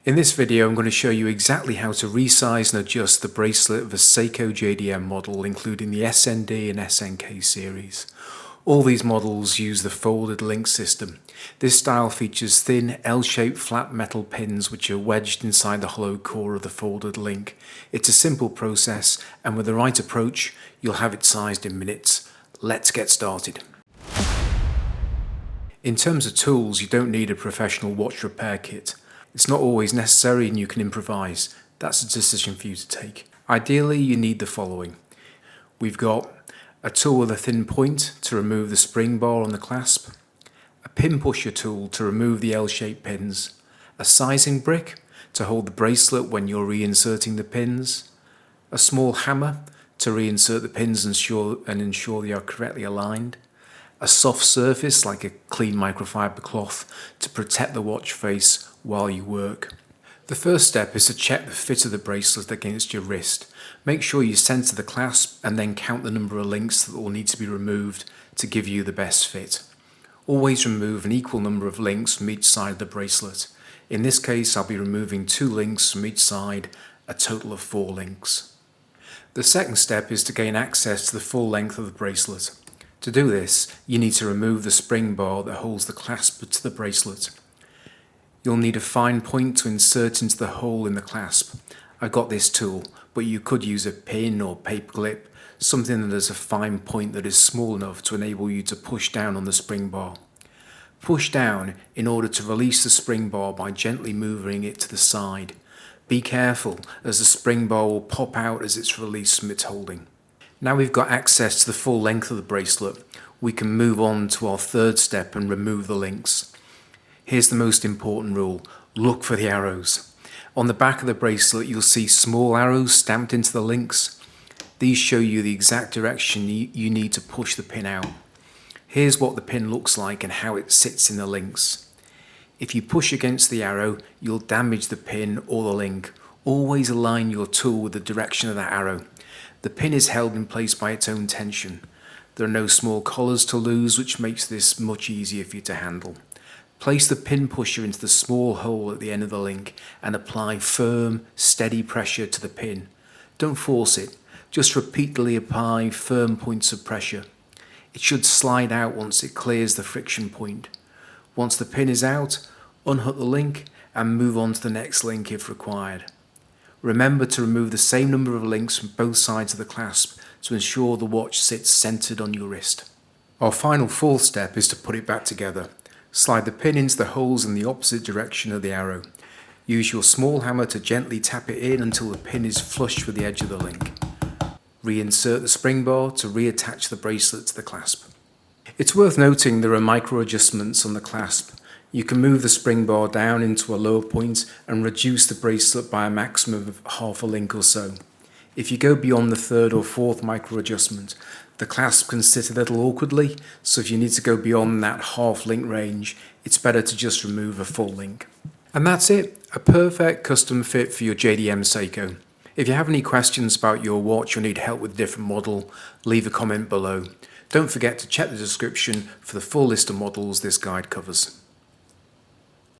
In this video I'm going to show you exactly how to resize and adjust the bracelet of a Seiko JDM model, including the SND and SNK series. All these models use the folded link system. This style features thin L-shaped flat metal pins which are wedged inside the hollow core of the folded link. It's a simple process, and with the right approach you'll have it sized in minutes. Let's get started. In terms of tools, you don't need a professional watch repair kit. It's not always necessary and you can improvise. That's a decision for you to take. Ideally, you need the following. We've got a tool with a thin point to remove the spring bar on the clasp, a pin pusher tool to remove the L-shaped pins, a sizing brick to hold the bracelet when you're reinserting the pins, a small hammer to reinsert the pins and ensure they are correctly aligned, a soft surface like a clean microfiber cloth to protect the watch face while you work. The first step is to check the fit of the bracelet against your wrist. Make sure you center the clasp and then count the number of links that will need to be removed to give you the best fit. Always remove an equal number of links from each side of the bracelet. In this case, I'll be removing 2 links from each side, a total of 4 links. The second step is to gain access to the full length of the bracelet. To do this, you need to remove the spring bar that holds the clasp to the bracelet. You'll need a fine point to insert into the hole in the clasp. I've got this tool, but you could use a pin or paper clip, something that has a fine point that is small enough to enable you to push down on the spring bar. Push down in order to release the spring bar by gently moving it to the side. Be careful, as the spring bar will pop out as it's released from its holding. Now we've got access to the full length of the bracelet, we can move on to our third step and remove the links. Here's the most important rule: look for the arrows. On the back of the bracelet you'll see small arrows stamped into the links. These show you the exact direction you need to push the pin out. Here's what the pin looks like and how it sits in the links. If you push against the arrow, you'll damage the pin or the link. Always align your tool with the direction of that arrow. The pin is held in place by its own tension. There are no small collars to lose, which makes this much easier for you to handle. Place the pin pusher into the small hole at the end of the link and apply firm, steady pressure to the pin. Don't force it, just repeatedly apply firm points of pressure. It should slide out once it clears the friction point. Once the pin is out, unhook the link and move on to the next link if required. Remember to remove the same number of links from both sides of the clasp to ensure the watch sits centered on your wrist. Our final fourth step is to put it back together. Slide the pin into the holes in the opposite direction of the arrow. Use your small hammer to gently tap it in until the pin is flush with the edge of the link. Reinsert the spring bar to reattach the bracelet to the clasp. It's worth noting there are micro adjustments on the clasp. You can move the spring bar down into a lower point and reduce the bracelet by a maximum of half a link or so. If you go beyond the third or fourth micro adjustment, the clasp can sit a little awkwardly, so if you need to go beyond that half link range, it's better to just remove a full link. And that's it, a perfect custom fit for your JDM Seiko. If you have any questions about your watch or need help with a different model, leave a comment below. Don't forget to check the description for the full list of models this guide covers.